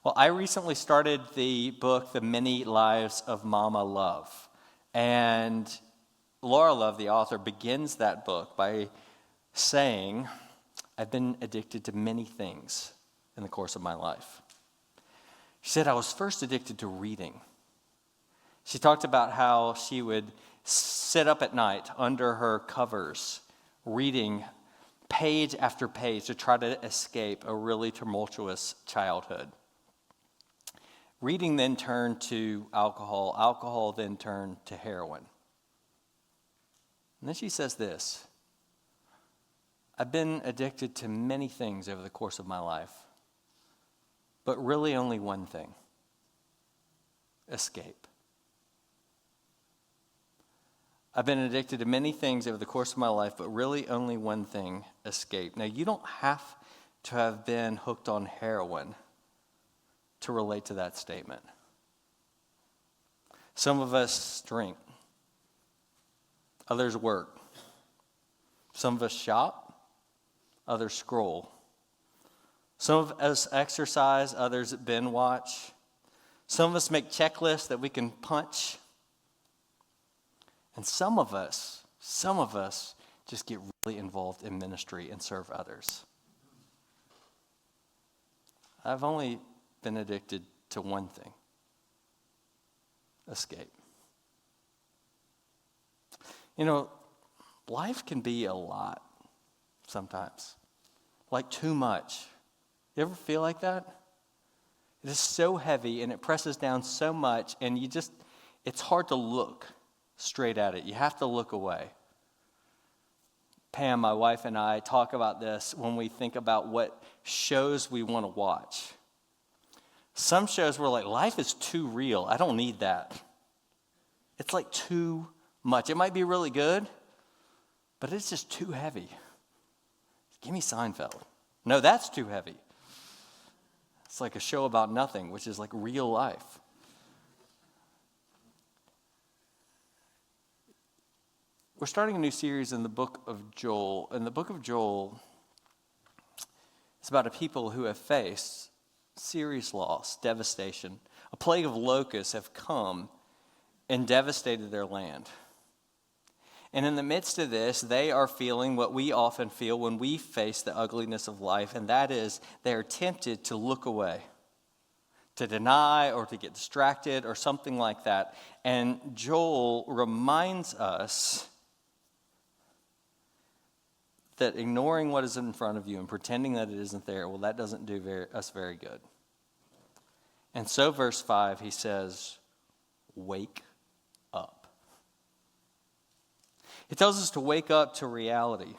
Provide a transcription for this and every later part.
Well, I recently started the book, The Many Lives of Mama Love. And Laura Love, the author, begins that book by saying, I've been addicted to many things in the course of my life. She said, I was first addicted to reading. She talked about how she would sit up at night under her covers, reading page after page to try to escape a really tumultuous childhood. Reading then turned to alcohol. Alcohol then turned to heroin. And then she says this, I've been addicted to many things over the course of my life, but really only one thing, escape. I've been addicted to many things over the course of my life, but really only one thing, escape. Now, you don't have to have been hooked on heroin to relate to that statement. Some of us drink. Others work. Some of us shop. Others scroll. Some of us exercise. Others binge watch. Some of us make checklists that we can punch. And some of us just get really involved in ministry and serve others. I've only been addicted to one thing, escape. You know, life can be a lot sometimes, like too much. You ever feel like that? It is so heavy and it presses down so much and it's hard to look straight at it. You have to look away. Pam, my wife, and I talk about this when we think about what shows we want to watch. Some shows we're like, life is too real. I don't need that. It's like too much. It might be really good, but it's just too heavy. Give me Seinfeld. No, that's too heavy. It's like a show about nothing, which is like real life. We're starting a new series in the book of Joel. And the book of Joel is about a people who have faced serious loss, devastation. A plague of locusts have come and devastated their land. And in the midst of this, they are feeling what we often feel when we face the ugliness of life, and that is they are tempted to look away, to deny or to get distracted or something like that. And Joel reminds us that ignoring what is in front of you and pretending that it isn't there, well, that doesn't do us very good. And so verse 5, he says, wake up. He tells us to wake up to reality.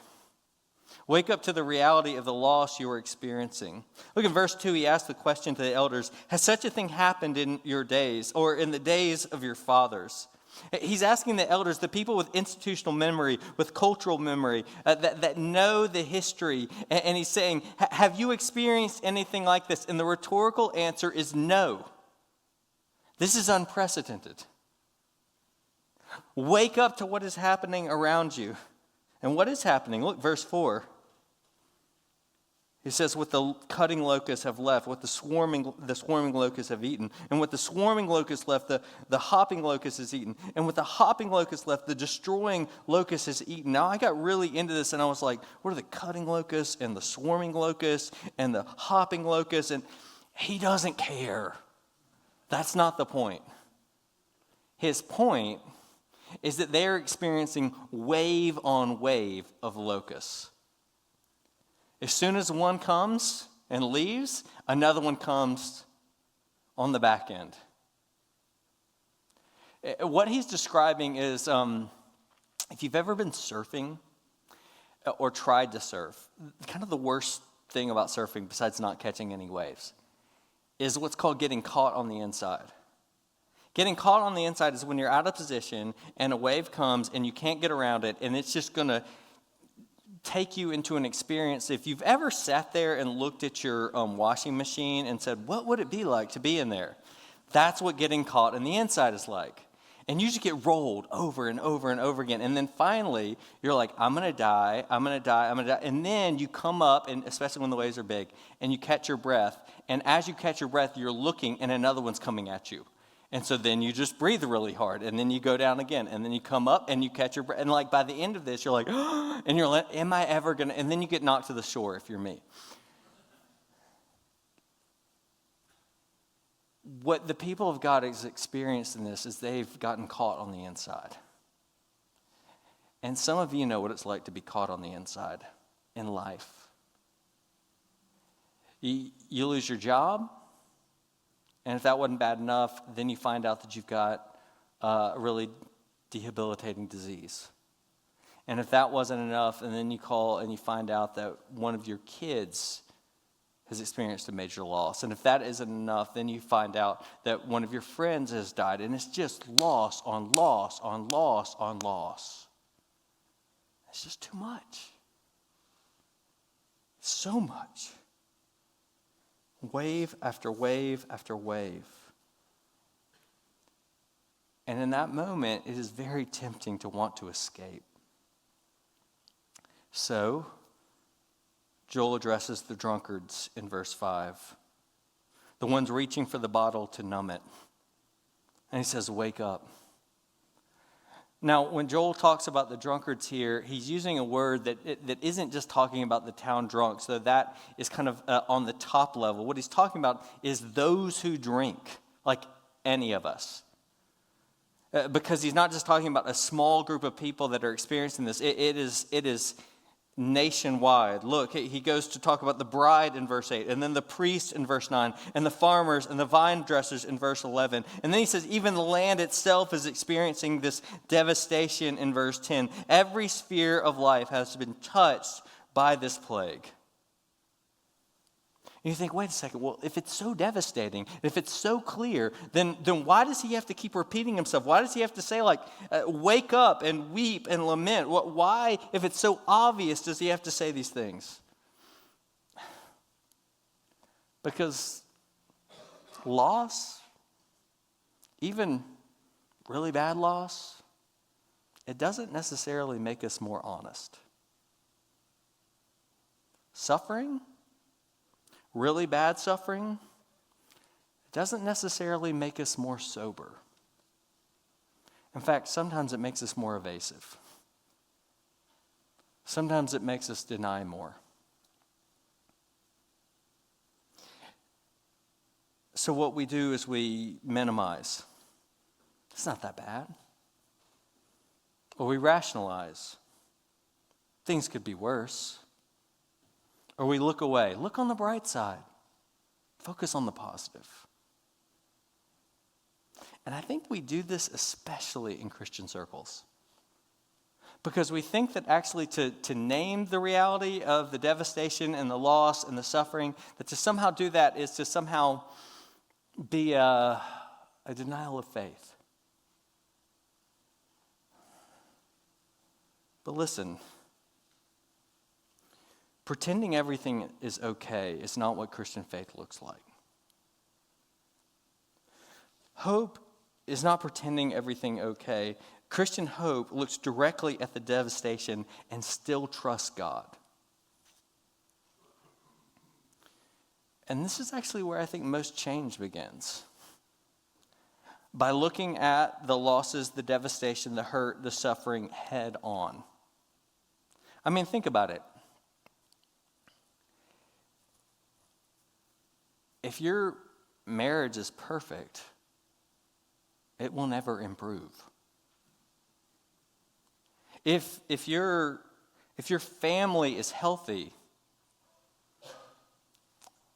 Wake up to the reality of the loss you are experiencing. Look at verse 2, he asks the question to the elders, has such a thing happened in your days or in the days of your fathers? He's asking the elders, the people with institutional memory, with cultural memory, that know the history. And he's saying, have you experienced anything like this? And the rhetorical answer is no. This is unprecedented. Wake up to what is happening around you. And what is happening? Look, verse 4. He says, what the cutting locusts have left, what the swarming locusts have eaten. And what the swarming locusts left, the hopping locust has eaten. And what the hopping locust left, the destroying locust has eaten. Now, I got really into this, and I was like, what are the cutting locusts and the swarming locusts and the hopping locusts? And he doesn't care. That's not the point. His point is that they're experiencing wave on wave of locusts. As soon as one comes and leaves, another one comes on the back end. What he's describing is, if you've ever been surfing or tried to surf, kind of the worst thing about surfing, besides not catching any waves, is what's called getting caught on the inside. Getting caught on the inside is when you're out of position and a wave comes and you can't get around it, and it's just going to take you into an experience. If you've ever sat there and looked at your washing machine and said, what would it be like to be in there? That's what getting caught on the inside is like. And you just get rolled over and over and over again. And then finally, you're like, I'm going to die. And then you come up, and especially when the waves are big, and you catch your breath, And as you catch your breath, you're looking and another one's coming at you. And so then you just breathe really hard, and then you go down again, and then you come up and you catch your breath. And like by the end of this, you're like, and you're like, am I ever going to? And then you get knocked to the shore if you're me. What the people of God has experienced in this is they've gotten caught on the inside. And some of you know what it's like to be caught on the inside in life. You lose your job, and if that wasn't bad enough, then you find out that you've got a really debilitating disease. And if that wasn't enough, and then you call and you find out that one of your kids has experienced a major loss. And if that isn't enough, then you find out that one of your friends has died. And it's just loss on loss on loss on loss. It's just too much. So much. Wave after wave after wave. And in that moment, it is very tempting to want to escape. So, Joel addresses the drunkards in verse 5. The ones reaching for the bottle to numb it. And he says, wake up. Now, when Joel talks about the drunkards here, he's using a word that isn't just talking about the town drunk. So that is kind of on the top level. What he's talking about is those who drink, like any of us. Because he's not just talking about a small group of people that are experiencing this. It is nationwide. Look, he goes to talk about the bride in verse 8, and then the priest in verse 9, and the farmers and the vine dressers in verse 11. And then he says even the land itself is experiencing this devastation in verse 10. Every sphere of life has been touched by this plague. And you think, wait a second, well, if it's so devastating, if it's so clear, then why does he have to keep repeating himself? Why does he have to say, wake up and weep and lament? Why, if it's so obvious, does he have to say these things? Because loss, even really bad loss, it doesn't necessarily make us more honest. Suffering, really bad suffering, doesn't necessarily make us more sober. In fact, sometimes it makes us more evasive. Sometimes it makes us deny more. So what we do is we minimize. It's not that bad. Or we rationalize. Things could be worse. Or we look away. Look on the bright side. Focus on the positive. And I think we do this especially in Christian circles. Because we think that actually to name the reality of the devastation and the loss and the suffering, that to somehow do that is to somehow be a denial of faith. But listen, pretending everything is okay is not what Christian faith looks like. Hope is not pretending everything okay. Christian hope looks directly at the devastation and still trusts God. And this is actually where I think most change begins. By looking at the losses, the devastation, the hurt, the suffering head on. I mean, think about it. If your marriage is perfect, it will never improve. If your family is healthy,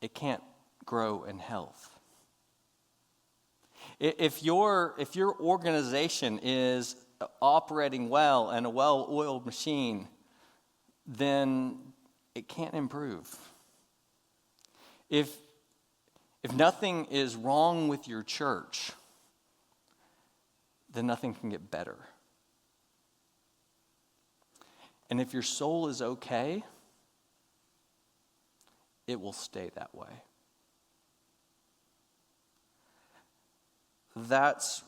it can't grow in health. If your organization is operating well and a well-oiled machine, then it can't improve. If nothing is wrong with your church, then nothing can get better. And if your soul is okay, it will stay that way. That's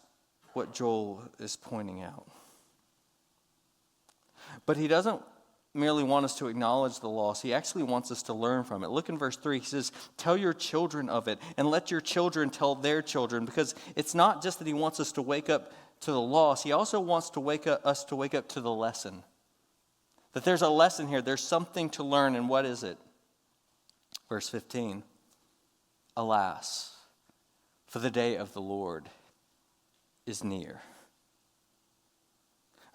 what Joel is pointing out. But he doesn't merely want us to acknowledge the loss. He actually wants us to learn from it. Look in verse 3. He says, tell your children of it, and let your children tell their children. Because it's not just that he wants us to wake up to the loss. He also wants us to wake up to the lesson. That there's a lesson here. There's something to learn. And what is it? Verse 15. Alas, for the day of the Lord is near.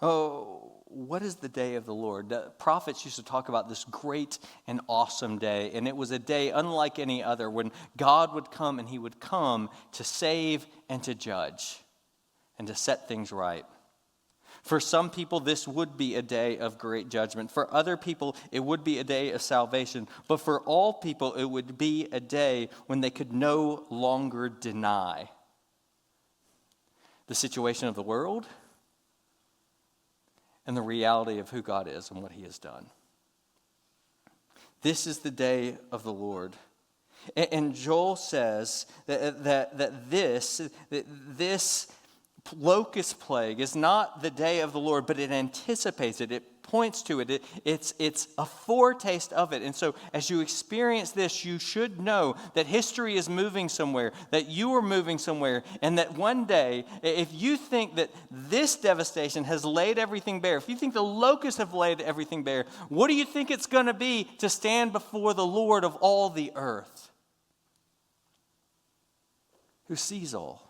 Oh, what is the day of the Lord? The prophets used to talk about this great and awesome day, and it was a day unlike any other when God would come, and he would come to save and to judge and to set things right. For some people, this would be a day of great judgment. For other people, it would be a day of salvation. But for all people, it would be a day when they could no longer deny the situation of the world and the reality of who God is and what he has done. This is the day of the Lord. And Joel says that this locust plague is not the day of the Lord, but it anticipates it. It points to it. It's a foretaste of it. And so as you experience this, you should know that history is moving somewhere, that you are moving somewhere, and that one day, if you think that this devastation has laid everything bare, if you think the locusts have laid everything bare, what do you think it's going to be to stand before the Lord of all the earth, who sees all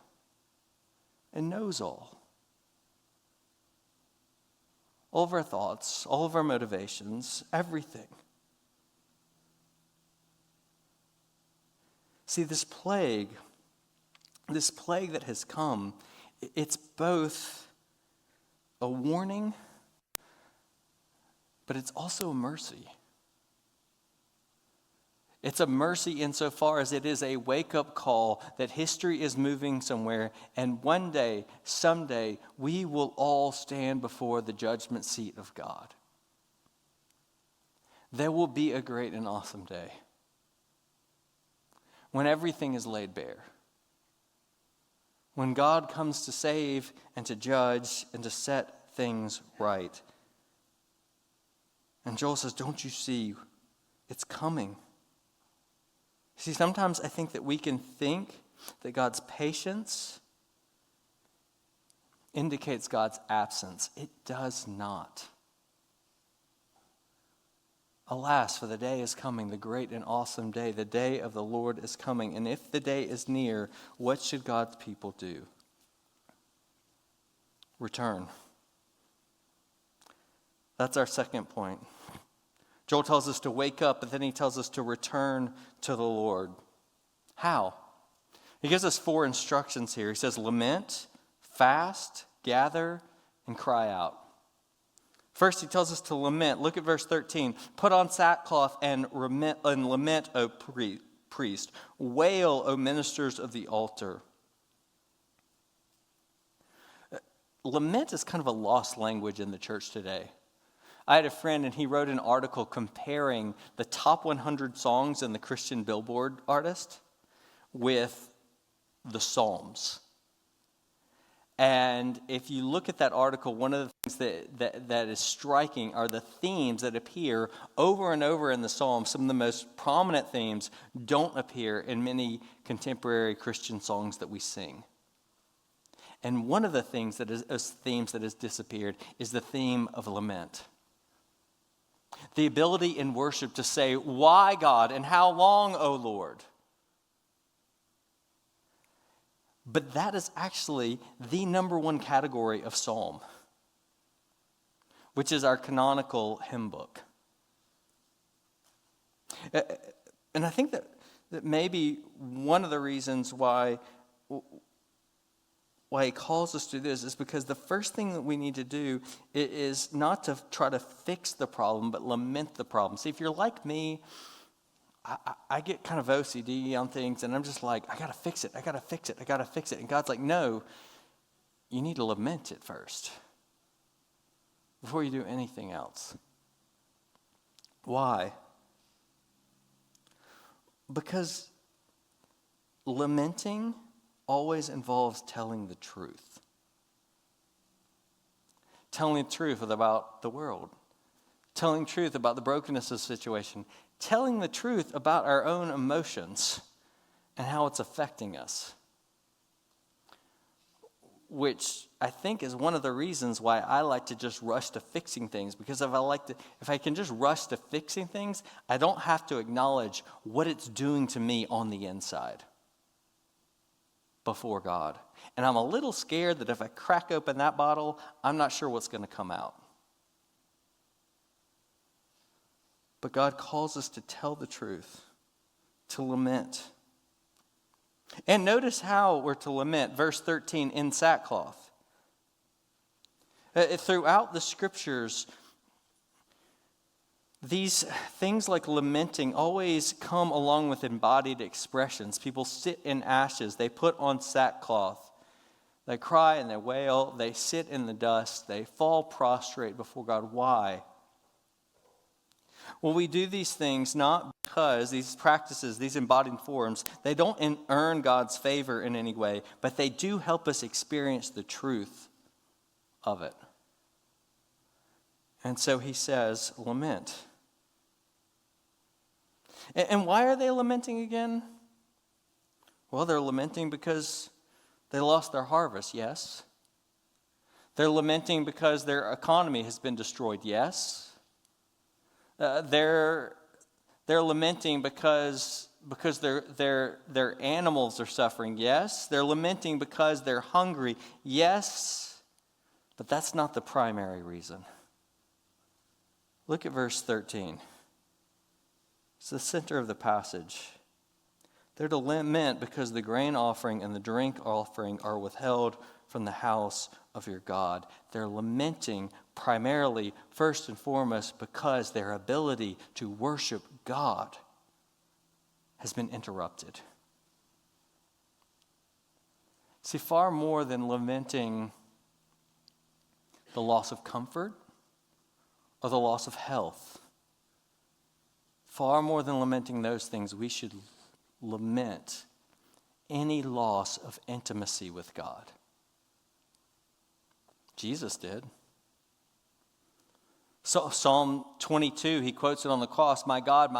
and knows all of our thoughts, all of our motivations, everything. See, this plague that has come, it's both a warning, but it's also a mercy. It's a mercy insofar as it is a wake-up call that history is moving somewhere, and one day, someday, we will all stand before the judgment seat of God. There will be a great and awesome day when everything is laid bare, when God comes to save and to judge and to set things right. And Joel says, don't you see, it's coming. See, sometimes I think that we can think that God's patience indicates God's absence. It does not. Alas, for the day is coming, the great and awesome day. The day of the Lord is coming. And if the day is near, what should God's people do? Return. That's our second point. Joel tells us to wake up, but then he tells us to return to the Lord. How? He gives us 4 instructions here. He says, lament, fast, gather, and cry out. First, he tells us to lament. Look at verse 13. Put on sackcloth and lament, O priest. Wail, O ministers of the altar. Lament is kind of a lost language in the church today. I had a friend, and he wrote an article comparing the top 100 songs in the Christian Billboard artist with the Psalms. And if you look at that article, one of the things that is striking are the themes that appear over and over in the Psalms. Some of the most prominent themes don't appear in many contemporary Christian songs that we sing. And one of the themes that has disappeared is the theme of lament. The ability in worship to say, why, God, and how long, O Lord? But that is actually the number one category of psalm, which is our canonical hymn book. And I think that maybe one of the reasons why he calls us to this is because the first thing that we need to do is not to try to fix the problem, but lament the problem. See, if you're like me, I get kind of OCD on things, and I'm just like, I got to fix it. And God's like, no, you need to lament it first before you do anything else. Why? Because lamenting always involves telling the truth. Telling the truth about the world. telling truth about the brokenness of the situation, telling the truth about our own emotions and how it's affecting us. Which I think is one of the reasons why I like to just rush to fixing things. Because if I can just rush to fixing things, I don't have to acknowledge what it's doing to me on the inside before God. And I'm a little scared that if I crack open that bottle, I'm not sure what's going to come out. But God calls us to tell the truth, to lament. And notice how we're to lament, verse 13, in sackcloth. Throughout the scriptures, these things like lamenting always come along with embodied expressions. People sit in ashes, they put on sackcloth, they cry and they wail, they sit in the dust, they fall prostrate before God. Why? Well, we do these things not because these practices, these embodied forms, they don't earn God's favor in any way, but they do help us experience the truth of it. And so he says, lament. And why are they lamenting again? Well, they're lamenting because they lost their harvest, yes. They're lamenting because their economy has been destroyed, yes. They're lamenting because their animals are suffering, yes. They're lamenting because they're hungry, yes. But that's not the primary reason. Look at verse 13. It's the center of the passage. They're to lament because the grain offering and the drink offering are withheld from the house of your God. They're lamenting primarily, first and foremost, because their ability to worship God has been interrupted. See, far more than lamenting the loss of comfort or the loss of health, far more than lamenting those things, we should lament any loss of intimacy with God. Jesus did. So Psalm 22, he quotes it on the cross, my God,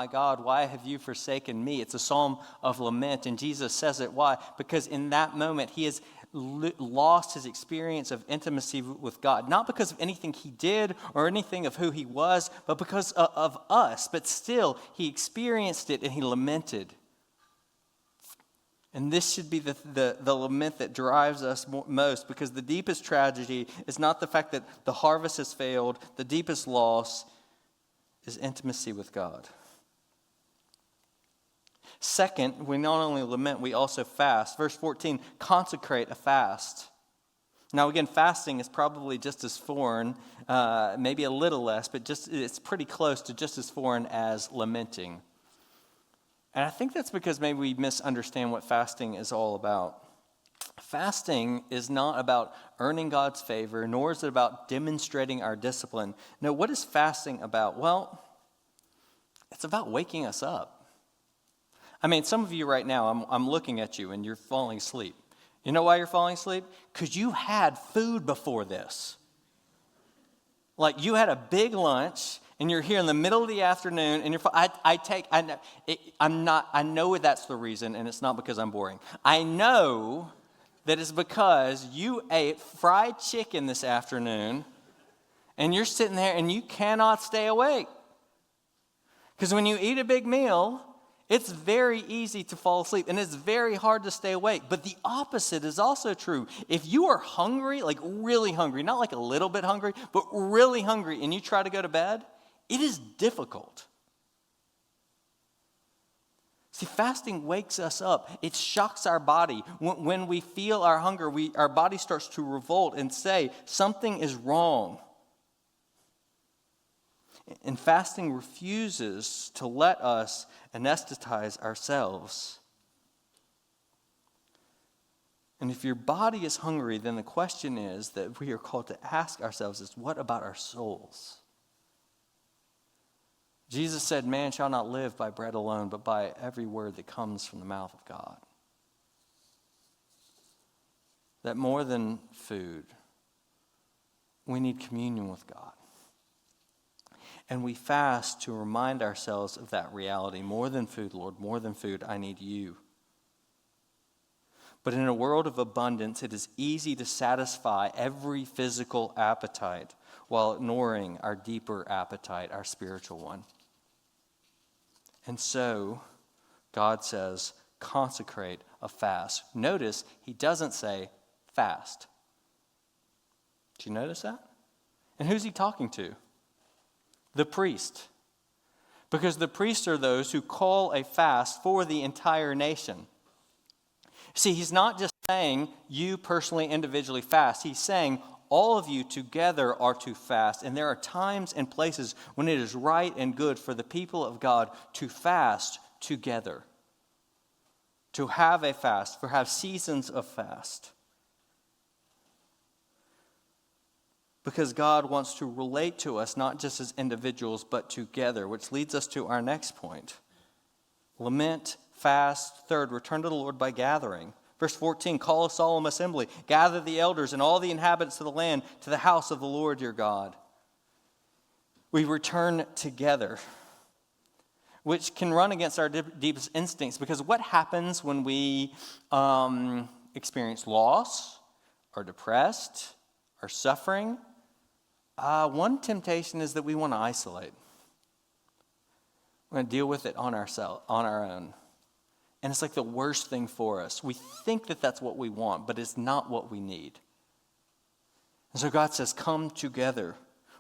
why have you forsaken me? It's a psalm of lament, and Jesus says it. Why? Because in that moment, he has lost his experience of intimacy with God. Not because of anything he did or anything of who he was, but because of us. But still, he experienced it and he lamented. And this should be the lament that drives us most, because the deepest tragedy is not the fact that the harvest has failed. The deepest loss is intimacy with God. Second, we not only lament, we also fast. Verse 14, consecrate a fast. Now again, fasting is probably just as foreign, maybe a little less, but it's pretty close to just as foreign as lamenting. And I think that's because maybe we misunderstand what fasting is all about. Fasting is not about earning God's favor, nor is it about demonstrating our discipline. No, what is fasting about? Well, it's about waking us up. I mean, some of you right now, I'm looking at you and you're falling asleep. You know why you're falling asleep? Because you had food before this. Like you had a big lunch and you're here in the middle of the afternoon and I know that's the reason, and it's not because I'm boring. I know that it's because you ate fried chicken this afternoon and you're sitting there and you cannot stay awake. Because when you eat a big meal, it's very easy to fall asleep and it's very hard to stay awake. But the opposite is also true. If you are hungry, like really hungry, not like a little bit hungry, but really hungry, and you try to go to bed, it is difficult. See, fasting wakes us up. It shocks our body. When we feel our hunger, our body starts to revolt and say, something is wrong. And fasting refuses to let us anesthetize ourselves. And if your body is hungry, then the question is that we are called to ask ourselves is, what about our souls? Jesus said, man shall not live by bread alone, but by every word that comes from the mouth of God. That more than food, we need communion with God. And we fast to remind ourselves of that reality. More than food, Lord, more than food, I need you. But in a world of abundance, it is easy to satisfy every physical appetite while ignoring our deeper appetite, our spiritual one. And so, God says, consecrate a fast. Notice, he doesn't say fast. Do you notice that? And who's he talking to? The priest. Because the priests are those who call a fast for the entire nation. See, he's not just saying you personally, individually fast. He's saying all of you together are to fast. And there are times and places when it is right and good for the people of God to fast together. To have a fast, for have seasons of fast. Because God wants to relate to us not just as individuals, but together, which leads us to our next point. Lament, fast. Third, return to the Lord by gathering. Verse 14, call a solemn assembly. Gather the elders and all the inhabitants of the land to the house of the Lord your God. We return together, which can run against our deepest instincts. Because what happens when we experience loss, are depressed, are suffering? One temptation is that we want to isolate. We want to deal with it on our own. And it's like the worst thing for us. We think that that's what we want, but it's not what we need. And so God says, come together.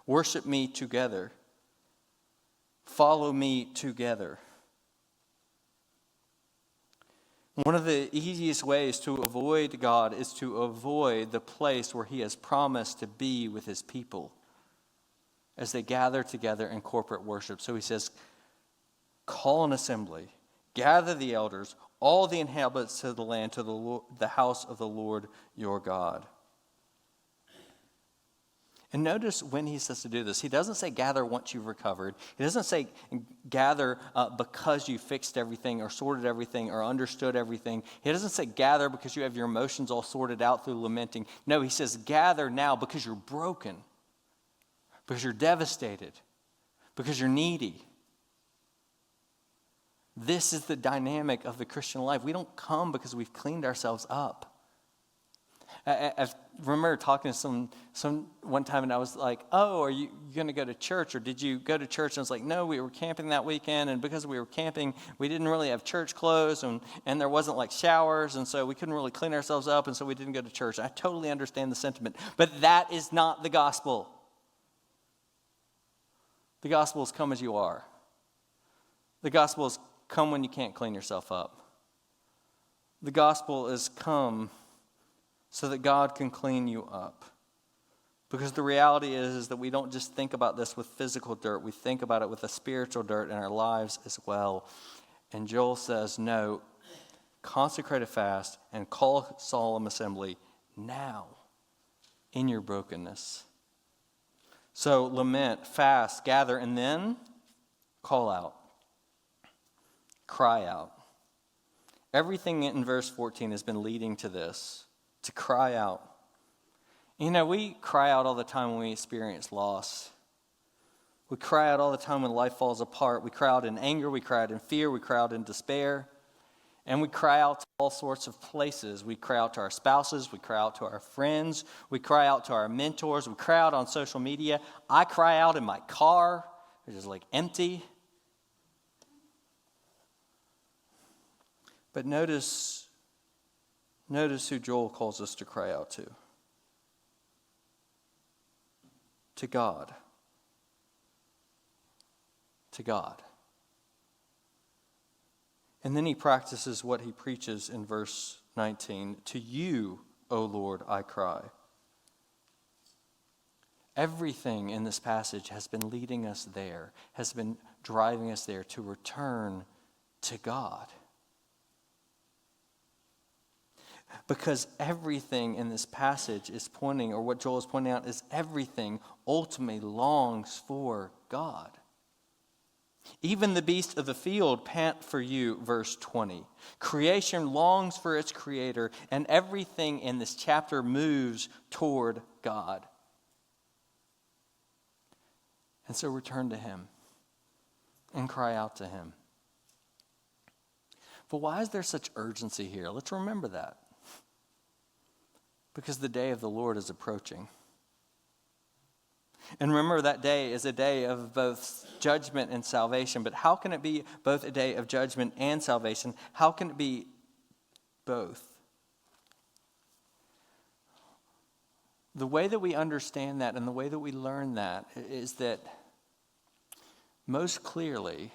Worship me together. Follow me together. One of the easiest ways to avoid God is to avoid the place where he has promised to be with his people as they gather together in corporate worship. So he says, call an assembly, gather the elders, all the inhabitants of the land to the house of the Lord your God. And notice when he says to do this, he doesn't say gather once you've recovered. He doesn't say gather because you fixed everything or sorted everything or understood everything. He doesn't say gather because you have your emotions all sorted out through lamenting. No, he says gather now because you're broken, because you're devastated, because you're needy. This is the dynamic of the Christian life. We don't come because we've cleaned ourselves up. I remember talking to some one time, and I was like, oh, are you going to go to church, or did you go to church? And I was like, no, we were camping that weekend, and because we were camping, we didn't really have church clothes, and there wasn't like showers, and so we couldn't really clean ourselves up, and so we didn't go to church. I totally understand the sentiment, but that is not the gospel. The gospel is come as you are. The gospel is come when you can't clean yourself up. The gospel is come so that God can clean you up. Because the reality is that we don't just think about this with physical dirt. We think about it with the spiritual dirt in our lives as well. And Joel says, no, consecrate a fast and call a solemn assembly now in your brokenness. So lament, fast, gather, and then call out. Cry out. Everything in verse 14 has been leading to this, to cry out. You know, we cry out all the time when we experience loss. We cry out all the time when life falls apart. We cry out in anger, we cry out in fear, we cry out in despair. And we cry out to all sorts of places. We cry out to our spouses, we cry out to our friends, we cry out to our mentors, we cry out on social media. I cry out in my car, which is like empty. But notice who Joel calls us to cry out to. To God. To God. And then he practices what he preaches in verse 19. To you, O Lord, I cry. Everything in this passage has been leading us there, has been driving us there to return to God. Because everything in this passage is pointing, or what Joel is pointing out, is everything ultimately longs for God. Even the beasts of the field pant for you, verse 20. Creation longs for its creator, and everything in this chapter moves toward God. And so return to him and cry out to him. But why is there such urgency here? Let's remember that. Because the day of the Lord is approaching. And remember, that day is a day of both judgment and salvation. But how can it be both a day of judgment and salvation? How can it be both? The way that we understand that and the way that we learn that is that most clearly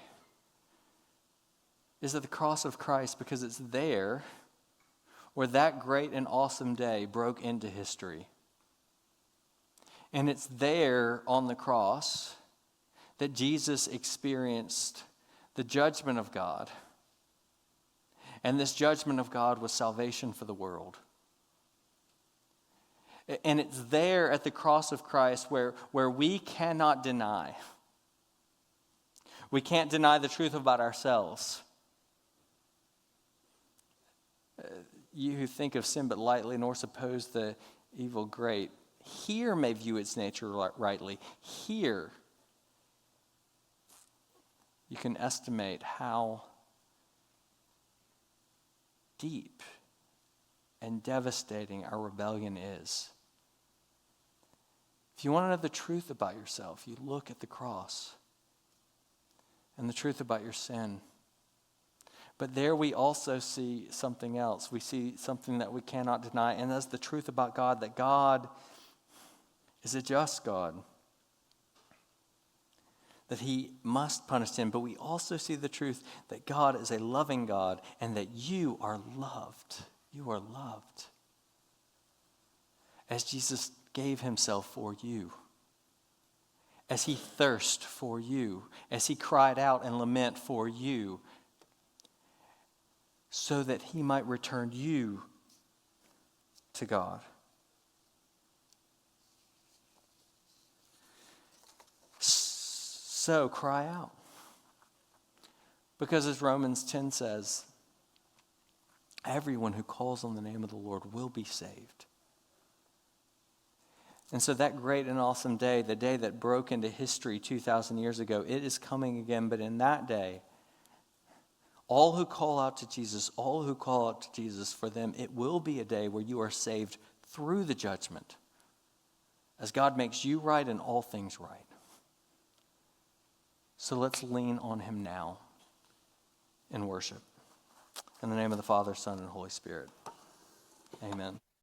is at the cross of Christ, because it's there where that great and awesome day broke into history. And it's there on the cross that Jesus experienced the judgment of God. And this judgment of God was salvation for the world. And it's there at the cross of Christ where we cannot deny. We can't deny the truth about ourselves. You who think of sin but lightly, nor suppose the evil great, here may view its nature rightly. Here you can estimate how deep and devastating our rebellion is. If you want to know the truth about yourself, you look at the cross and the truth about your sin. But there we also see something else. We see something that we cannot deny, and that's the truth about God, that God is a just God, that he must punish sin. But we also see the truth that God is a loving God and that you are loved. You are loved. As Jesus gave himself for you, as he thirsted for you, as he cried out and lament for you, so that he might return you to God. So cry out. Because as Romans 10 says, everyone who calls on the name of the Lord will be saved. And so that great and awesome day, the day that broke into history 2,000 years ago, it is coming again. But in that day, all who call out to Jesus, for them, it will be a day where you are saved through the judgment, as God makes you right and all things right. So let's lean on him now in worship. In the name of the Father, Son, and Holy Spirit. Amen.